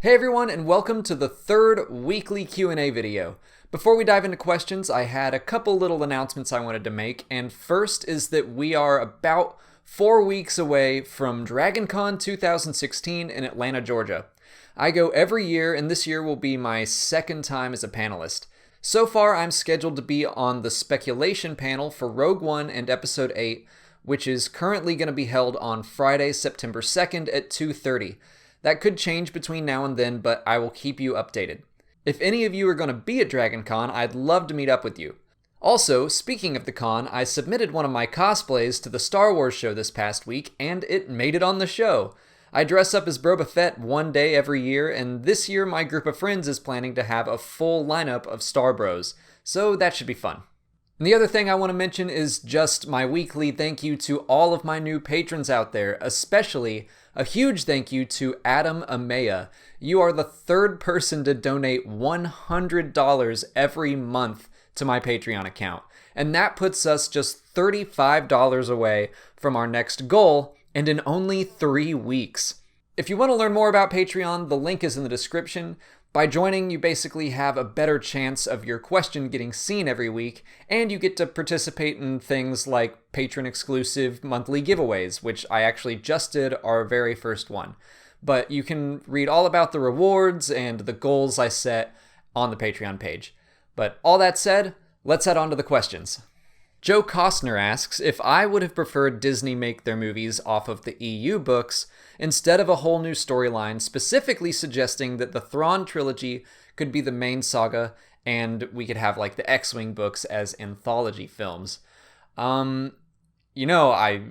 Hey everyone, and welcome to the third weekly Q&A video. Before we dive into questions, I had a couple little announcements I wanted to make, and first is that we are about 4 weeks away from DragonCon 2016 in Atlanta, Georgia. I go every year, and this year will be my second time as a panelist. So far, I'm scheduled to be on the speculation panel for Rogue One and Episode 8, which is currently going to be held on Friday, September 2nd at 2:30. That could change between now and then, but I will keep you updated. If any of you are going to be at DragonCon, I'd love to meet up with you. Also, speaking of the con, I submitted one of my cosplays to the Star Wars show this past week, and it made it on the show. I dress up as Boba Fett one day every year, and this year my group of friends is planning to have a full lineup of Star Bros, so that should be fun. And the other thing I want to mention is just my weekly thank you to all of my new patrons out there, especially a huge thank you to Amaya. You are the third person to donate $100 every month to my Patreon account, and that puts us just $35 away from our next goal, and in only 3 weeks. If you want to learn more about Patreon, the link is in the description. By joining, you basically have a better chance of your question getting seen every week, and you get to participate in things like patron-exclusive monthly giveaways, which I actually just did our very first one. But you can read all about the rewards and the goals I set on the Patreon page. But all that said, let's head on to the questions. Joe Costner asks if I would have preferred Disney make their movies off of the EU books instead of a whole new storyline, specifically suggesting that the Thrawn trilogy could be the main saga and we could have like the X-Wing books as anthology films. I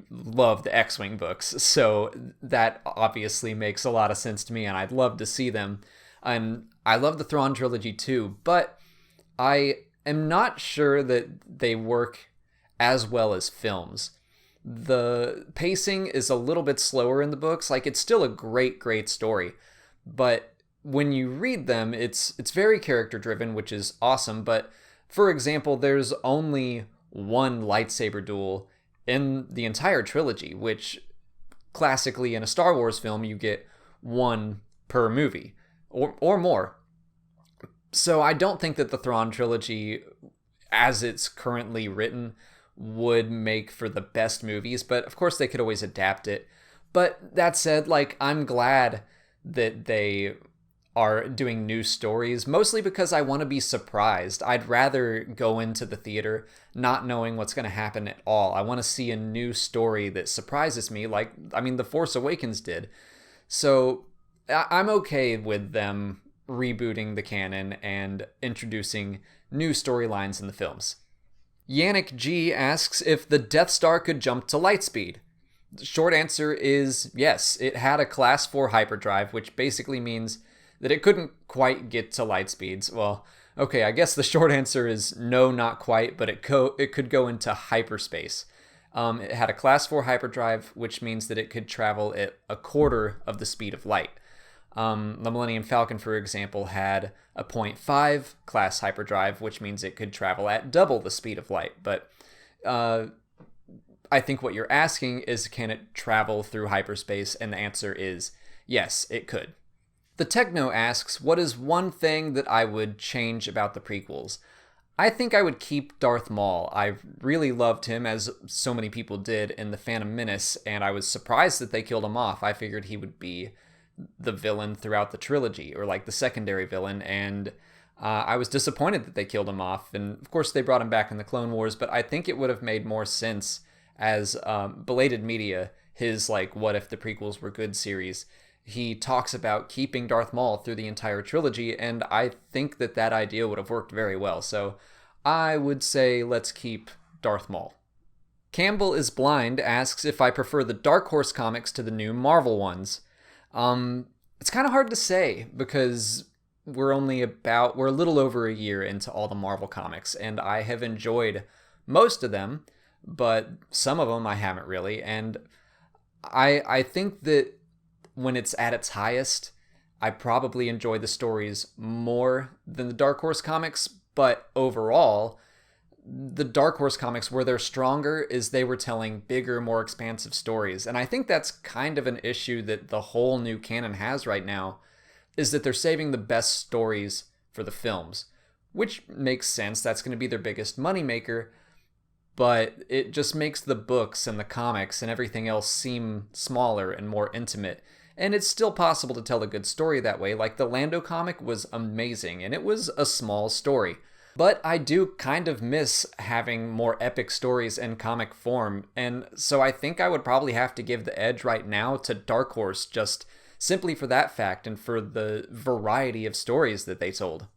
love the X-Wing books, so that obviously makes a lot of sense to me and I'd love to see them. And I love the Thrawn trilogy too, but I am not sure that they work as well as films. The pacing is a little bit slower in the books. Like, it's still a great story, but when you read them, it's very character driven, which is awesome. But for example, there's only one lightsaber duel in the entire trilogy, which classically in a Star Wars film you get one per movie or more. So I don't think that the Thrawn trilogy, as it's currently written, would make for the best movies, but of course they could always adapt it. But that said, I'm glad that they are doing new stories, mostly because I want to be surprised. I'd rather go into the theater not knowing what's going to happen at all. I want to see a new story that surprises me, The Force Awakens did. So I'm okay with them rebooting the canon and introducing new storylines in the films. Yannick G asks if the Death Star could jump to light speed. The short answer is yes. It had a Class 4 hyperdrive, which basically means that it couldn't quite get to light speeds. Well, okay, I guess the short answer is no, not quite, but it could go into hyperspace. It had a Class 4 hyperdrive, which means that it could travel at a quarter of the speed of light. The Millennium Falcon, for example, had a 0.5 class hyperdrive, which means it could travel at double the speed of light. But I think what you're asking is, can it travel through hyperspace? And the answer is yes, it could. The Techno asks, what is one thing that I would change about the prequels? I think I would keep Darth Maul. I really loved him, as so many people did, in The Phantom Menace, and I was surprised that they killed him off. I figured he would be the villain throughout the trilogy, or the secondary villain, and I was disappointed that they killed him off. And of course they brought him back in the Clone Wars, but I think it would have made more sense as Belated Media, his what if the prequels were good series. He talks about keeping Darth Maul through the entire trilogy, and I think that idea would have worked very well. So I would say let's keep Darth Maul. Campbell is Blind asks if I prefer the Dark Horse comics to the new Marvel ones. It's kind of hard to say because we're a little over a year into all the Marvel comics, and I have enjoyed most of them, but some of them I haven't really. And I think that when it's at its highest, I probably enjoy the stories more than the Dark Horse comics, but overall, the Dark Horse comics, where they're stronger, is they were telling bigger, more expansive stories. And I think that's kind of an issue that the whole new canon has right now, is that they're saving the best stories for the films, which makes sense. That's going to be their biggest moneymaker, but it just makes the books and the comics and everything else seem smaller and more intimate. And it's still possible to tell a good story that way. Like the Lando comic was amazing, and it was a small story. But I do kind of miss having more epic stories in comic form, and so I think I would probably have to give the edge right now to Dark Horse, just simply for that fact and for the variety of stories that they told.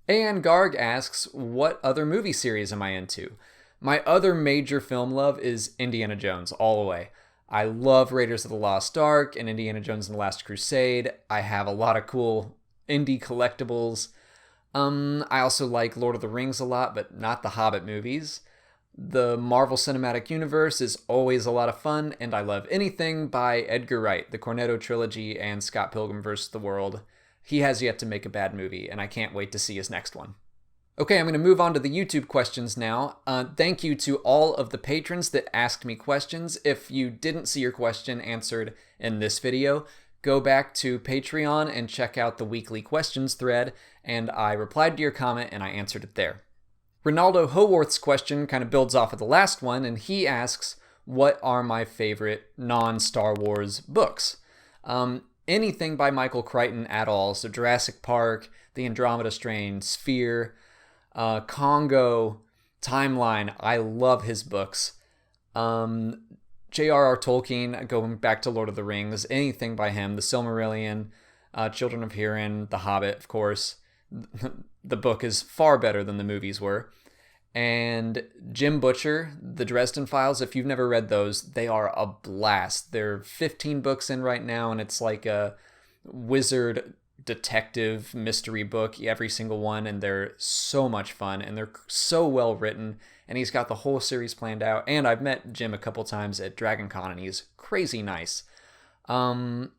And Garg asks, what other movie series am I into? My other major film love is Indiana Jones, all the way. I love Raiders of the Lost Ark and Indiana Jones and the Last Crusade. I have a lot of cool indie collectibles. I also like Lord of the Rings a lot, but not the Hobbit movies. The Marvel Cinematic Universe is always a lot of fun, and I love anything by Edgar Wright, the Cornetto trilogy and Scott Pilgrim vs. the World. He has yet to make a bad movie, and I can't wait to see his next one. Okay, I'm going to move on to the YouTube questions now. Thank you to all of the patrons that asked me questions. If you didn't see your question answered in this video, go back to Patreon and check out the weekly questions thread, and I replied to your comment and I answered it there. Ronaldo Howarth's question kind of builds off of the last one, and he asks, what are my favorite non-Star Wars books? Anything by Michael Crichton at all, so Jurassic Park, The Andromeda Strain, Sphere, Congo, Timeline. I love his books. J.R.R. Tolkien, going back to Lord of the Rings, anything by him, The Silmarillion, Children of Hurin, The Hobbit, of course. The book is far better than the movies were. And Jim Butcher, The Dresden Files, if you've never read those, they are a blast. There are 15 books in right now, and it's like a wizard detective mystery book, every single one, and they're so much fun, and they're so well written, and he's got the whole series planned out. And I've met Jim a couple times at Dragon Con, and he's crazy nice. And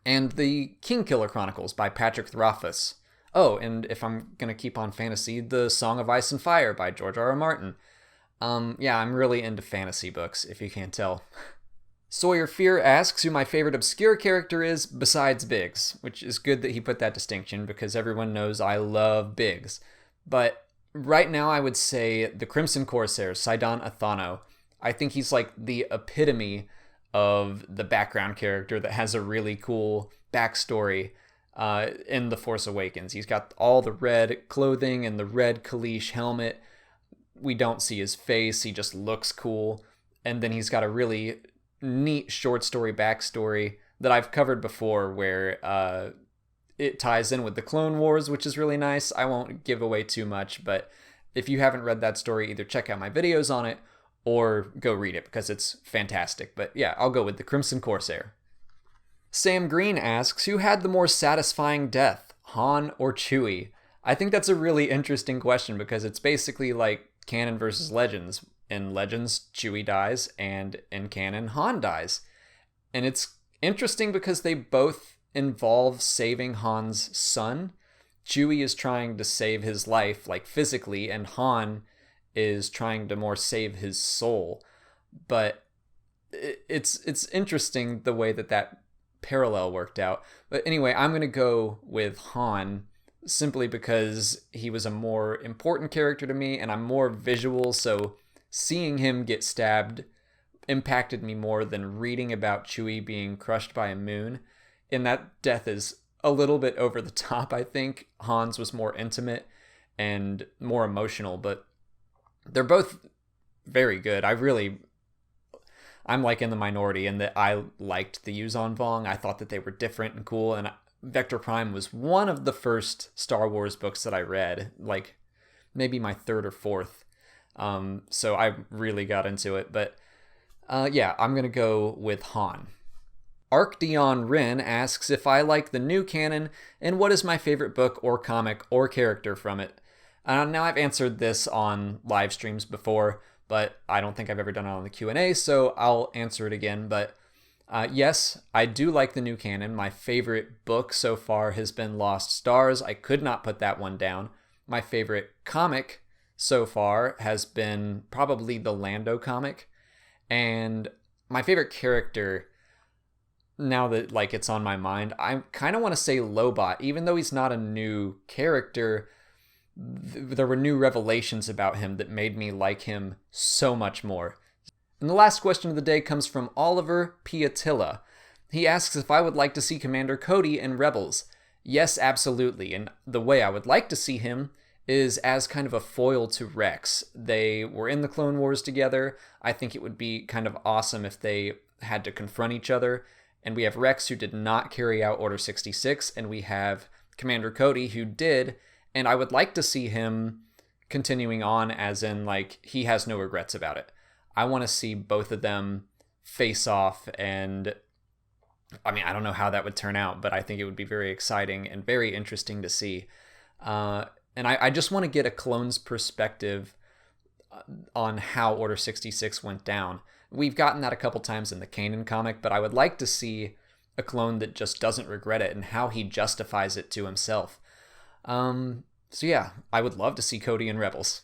the Kingkiller Chronicles by Patrick Rothfuss. Oh, and if I'm gonna keep on fantasy, The Song of Ice and Fire by George R.R. Martin. Yeah, I'm really into fantasy books, if you can't tell. Sawyer Fear asks who my favorite obscure character is besides Biggs, which is good that he put that distinction because everyone knows I love Biggs. But right now I would say the Crimson Corsair, Sidon Athano. I think he's like the epitome of the background character that has a really cool backstory in The Force Awakens. He's got all the red clothing and the red Kalish helmet. We don't see his face, he just looks cool. And then he's got a really neat short story backstory that I've covered before where it ties in with the Clone Wars, which is really nice. I won't give away too much, but if you haven't read that story, either check out my videos on it or go read it because it's fantastic. But yeah, I'll go with the Crimson Corsair. Sam Green asks, who had the more satisfying death, Han or Chewie? I think that's a really interesting question because it's basically like canon versus Legends. In Legends, Chewie dies, and in canon, Han dies. And it's interesting because they both involve saving Han's son. Chewie is trying to save his life, like physically, and Han is trying to more save his soul. But it's interesting the way that parallel worked out. But anyway, I'm going to go with Han simply because he was a more important character to me, and I'm more visual, so seeing him get stabbed impacted me more than reading about Chewie being crushed by a moon. And that death is a little bit over the top, I think. Han's was more intimate and more emotional, but they're both very good. I'm like in the minority in that I liked the Yuuzhan Vong. I thought that they were different and cool, and Vector Prime was one of the first Star Wars books that I read, like maybe my third or fourth. So I really got into it, but yeah, I'm going to go with Han. Arcdion Rin asks if I like the new canon and what is my favorite book or comic or character from it. Now I've answered this on live streams before, but I don't think I've ever done it on the Q&A, so I'll answer it again. But yes, I do like the new canon. My favorite book so far has been Lost Stars. I could not put that one down. My favorite comic so far has been probably the Lando comic. And my favorite character, now that like it's on my mind, I kind of want to say Lobot, even though he's not a new character. There were new revelations about him that made me like him so much more. And the last question of the day comes from Oliver Piatilla. He asks if I would like to see Commander Cody in Rebels. Yes, absolutely. And the way I would like to see him is as kind of a foil to Rex. They were in the Clone Wars together. I think it would be kind of awesome if they had to confront each other. And we have Rex, who did not carry out Order 66, and we have Commander Cody, who did. And I would like to see him continuing on, as in, like, he has no regrets about it. I want to see both of them face off, and I mean, I don't know how that would turn out, but I think it would be very exciting and very interesting to see. And I just want to get a clone's perspective on how Order 66 went down. We've gotten that a couple times in the Kanan comic, but I would like to see a clone that just doesn't regret it and how he justifies it to himself. So yeah, I would love to see Cody in Rebels.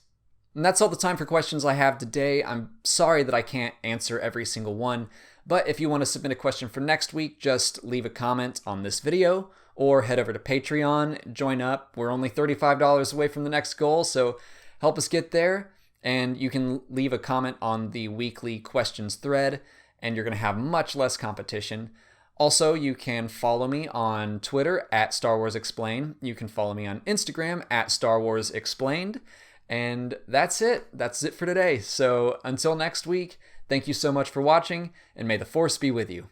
And that's all the time for questions I have today. I'm sorry that I can't answer every single one, but if you want to submit a question for next week, just leave a comment on this video or head over to Patreon, join up. We're only $35 away from the next goal, so help us get there. And you can leave a comment on the weekly questions thread, and you're going to have much less competition. Also, you can follow me on Twitter at Star Wars Explain. You can follow me on Instagram at Star Wars Explained. And that's it. That's it for today. So until next week, thank you so much for watching, and may the Force be with you.